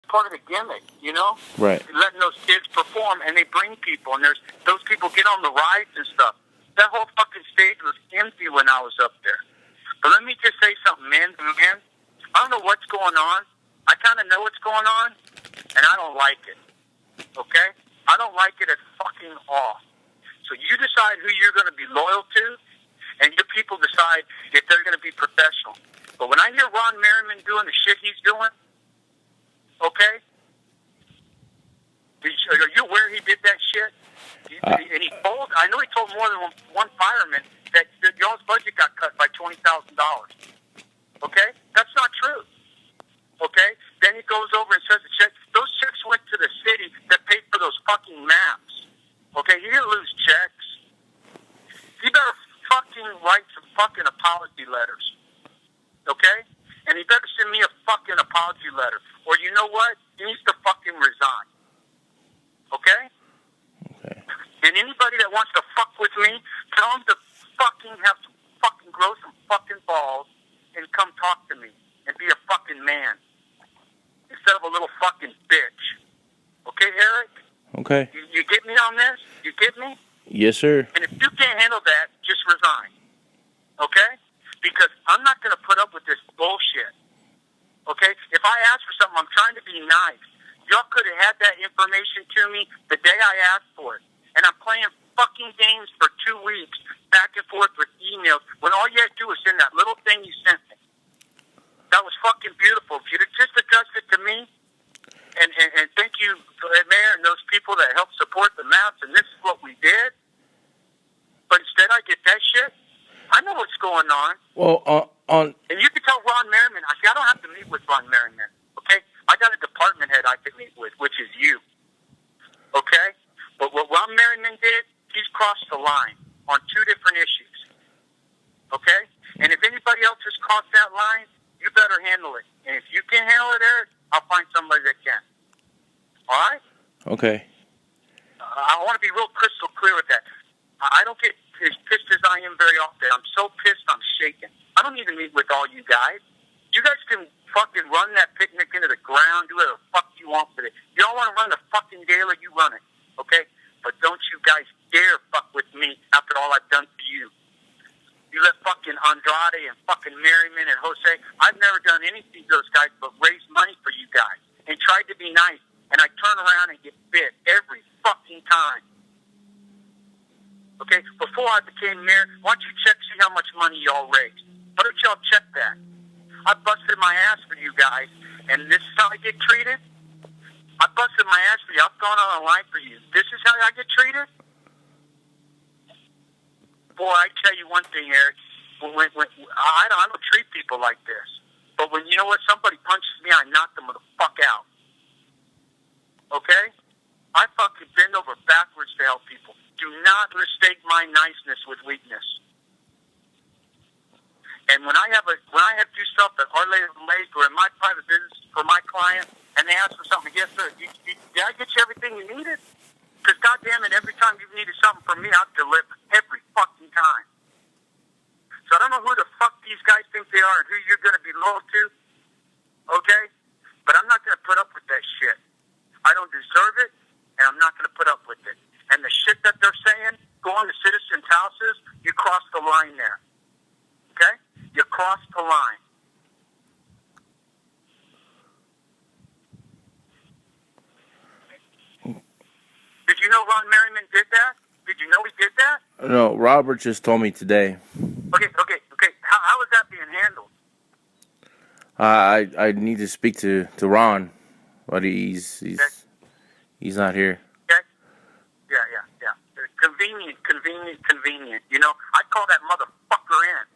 part of the gimmick, you know? Right. Letting those kids perform, and they bring people, and those people get on the rides and stuff. That whole fucking stage was empty when I was up there. But let me just say something, man. I don't know what's going on. I kind of know what's going on, and I don't like it. Okay? I don't like it at fucking all. So you decide who you're going to be loyal to, and your people decide if they're going to be professional. But when I hear Ron Merriman doing the shit he's doing, okay? Are you aware he did that shit? And he told, I know he told more than one fireman that y'all's budget got cut by $20,000. Okay? That's not true. Okay? Then he goes over and says the check. Those checks went to the city that paid for those fucking maps. Okay? He didn't lose checks. He better fucking write some fucking apology letters. Okay? And he better send me a fucking apology letter. Or you know what? He needs to fucking resign. Okay? Okay. And anybody that wants to fuck with me, tell him to fucking have some fucking grow some fucking balls and come talk to me and be a fucking man instead of a little fucking bitch. Okay, Eric? Okay. You get me on this? You get me? Yes, sir. And if you can't handle that, just resign. Okay? Because I'm not going to put up with this bullshit. Okay? If I ask for something, I'm trying to be nice. Y'all could have had that information to me the day I asked for it. And I'm playing fucking games for 2 weeks, back and forth with emails, when all you had to do was send that little thing you sent me. That was fucking beautiful. If you'd have just addressed it to me, and thank you, Mayor, and those people that helped support the maps, and this is what we did. But instead I get that shit. I know what's going on. Well, And you can tell Ron Merriman, I don't have to meet with Ron Merriman, okay? I got a department head I can meet with, which is you, okay? But what Ron Merriman did, he's crossed the line on 2 different issues, okay? And if anybody else has crossed that line, you better handle it. And if you can't handle it, Eric, I'll find somebody that can. All right? okay. I want to be real crystal clear with that. I don't get as pissed as I am very often. I'm so pissed I'm shaking. I don't need to meet with all you guys. You guys can fucking run that picnic into the ground, do whatever the fuck you want with it. You don't want to run the fucking gala, you run it, okay? But don't you guys dare fuck with me after all I've done for you. You let fucking Andrade and fucking Merriman and Jose, I've never done anything to those guys but raise money for you guys and tried to be nice, and I turn around and get bit every fucking time. Okay, before I became mayor, why don't you check, see how much money y'all raised? Why don't y'all check that? I busted my ass for you guys, and this is how I get treated? I busted my ass for you. I've gone on a line for you. This is how I get treated? Boy, I tell you one thing, Eric. I don't treat people like this. But when, you know what, somebody punches me, I knock them the fuck out. Okay? I fucking bend over backwards to help people. Do not mistake my niceness with weakness. And when I have to do stuff at Our Lady of the Lake or in my private business for my client, and they ask for something, yes, sir, did I get you everything you needed? Because goddamn it, every time you've needed something from me, I've delivered every fucking time. So I don't know who the fuck these guys think they are and who you're going to be loyal to, okay? But I'm not going to put up with that shit. I don't deserve it, and I'm not going to put up with it. And the shit that they're saying, going to citizens' houses, you cross the line there, okay? You cross the line. Did you know Ron Merriman did that? Did you know he did that? No, Robert just told me today. Okay. How is that being handled? I need to speak to Ron, but he's not here. Okay? Yeah. Convenient. You know, I call that motherfucker in.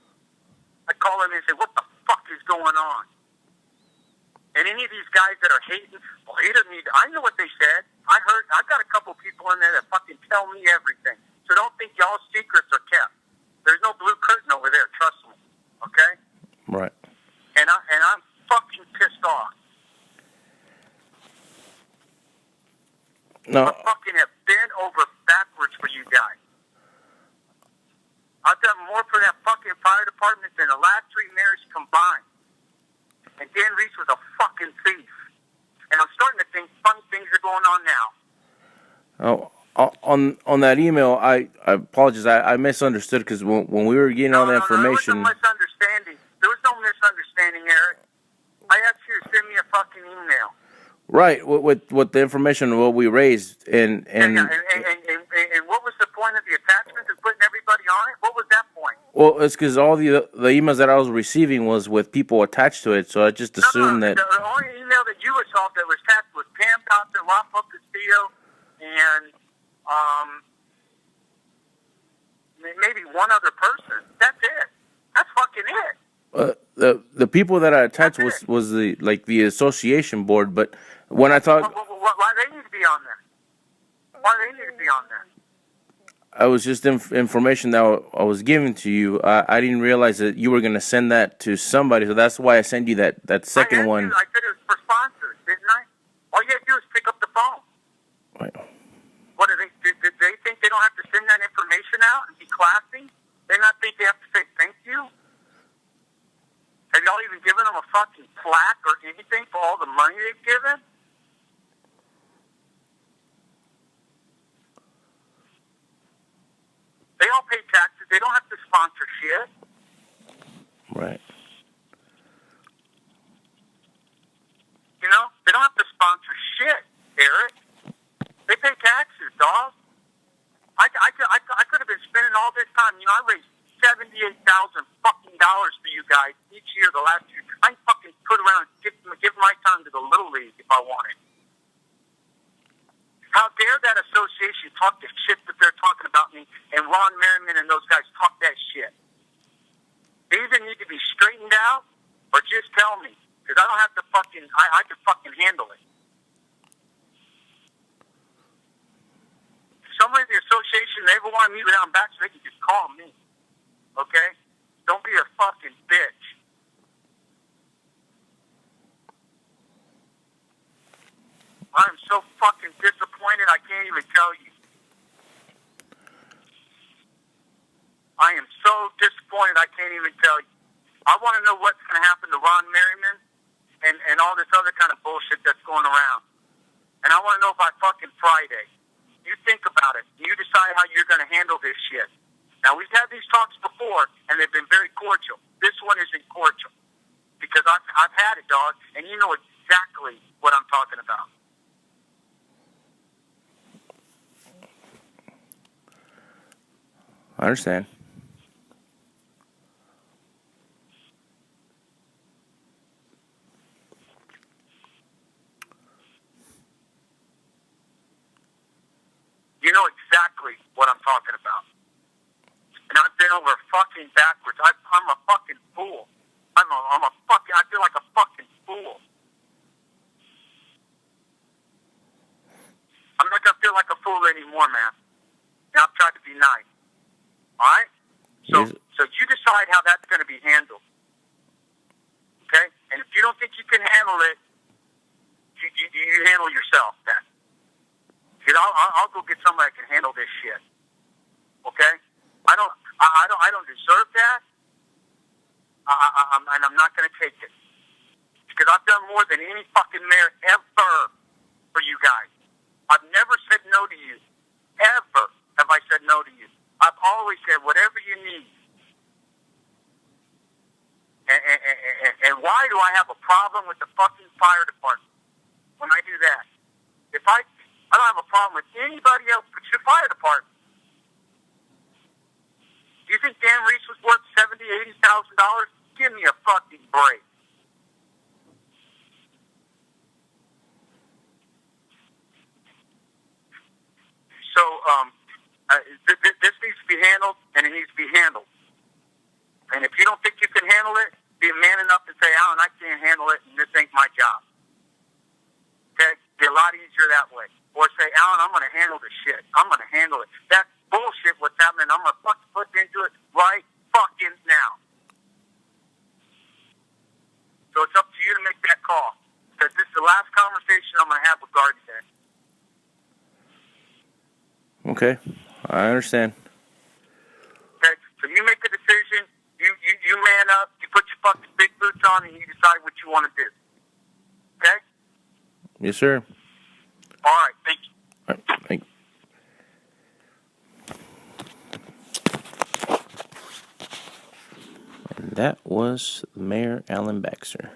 I call him in and say, what the fuck is going on? And any of these guys that are hating, well, he doesn't need to, I know what they said. I've got a couple people in there that fucking tell me everything. So don't think y'all's secrets are kept. There's no blue curtain over there, trust me. Okay? Right. And I'm fucking pissed off. No. I fucking have bent over backwards for you guys. I've done more for that fucking fire department than the last 3 mayors combined. And Dan Reese was a fucking thief. And I'm starting going on now? On that email, I apologize. I misunderstood because when we were getting all the information. No, there was no misunderstanding. There was no misunderstanding, Eric. I asked you to send me a fucking email. Right, with the information what we raised and and what was the point of the attachment of putting everybody on it? What was that point? Well, it's because all the emails that I was receiving was with people attached to it, so I just assumed that. The only email that you saw that was attached was Pam Thompson, Rafa Castillo, and maybe one other person. That's it. That's fucking it. The people that I attached was the association board, but when I talk, why they need to be on there? Why they need to be on there? I was just information that I was giving to you. I didn't realize that you were going to send that to somebody, so that's why I sent you that second one. I said it was for sponsors, didn't I? All you have to do is pick up the phone. Right. What do did they think they don't have to send that information out and be classy? They not think they have to say thank you? Have y'all even given them a fucking plaque or anything for all the money they've given? They all pay taxes. They don't have to sponsor shit. Right. You know? They don't have to sponsor shit, Eric. They pay taxes, dog. I could have been spending all this time. You know, I raised $78,000 fucking dollars for you guys each year the last year. I fucking put around and give my time to the Little League if I wanted. How dare that association talk the shit that they're talking about me and Ron Merriman and those guys talk that shit? They either need to be straightened out or just tell me. Because I don't have to fucking, I can fucking handle it. If somebody in the association, they ever want to meet with Baxter, they can just call me. Okay? Don't be a fucking bitch. I'm so fucking disappointed, I can't even tell you. I am so disappointed, I can't even tell you. I want to know what's going to happen to Ron Merriman and all this other kind of bullshit that's going around. And I want to know by fucking Friday. You think about it. You decide how you're going to handle this shit. Now, we've had these talks before, and they've been very cordial. This one isn't cordial. Because I've had it, dog, and you know exactly what I'm talking about. I understand. You know exactly what I'm talking about. And I've been over fucking backwards. I'm a fucking fool. I feel like a fucking fool. I'm not going to feel like a fool anymore, man. Now, I've tried to be nice. All right? So you decide how that's going to be handled. Okay? And if you don't think you can handle it, you handle yourself then. Because I'll go get somebody that can handle this shit. Okay? I don't deserve that. And I'm not going to take it. Because I've done more than any fucking mayor ever for you guys. I've never said no to you. Ever have I said no to you. I've always said whatever you need. And why do I have a problem with the fucking fire department when I do that? I don't have a problem with anybody else but your fire department. Do you think Dan Reese was worth $70,000, $80,000? Give me a fucking break. So, this needs to be handled, and it needs to be handled. And if you don't think you can handle it, be a man enough to say, Alan, I can't handle it, and this ain't my job. Okay? Be a lot easier that way. Or say, Alan, I'm going to handle this shit. I'm going to handle it. That's bullshit what's happening. I'm going to fucking put into it right fucking now. So it's up to you to make that call. Because this is the last conversation I'm going to have with Garden today. Okay. I understand. Okay? So you make a decision. You man up. You put your fucking big boots on, and you decide what you want to do. Okay? Yes, sir. All And that was Mayor Alan Baxter.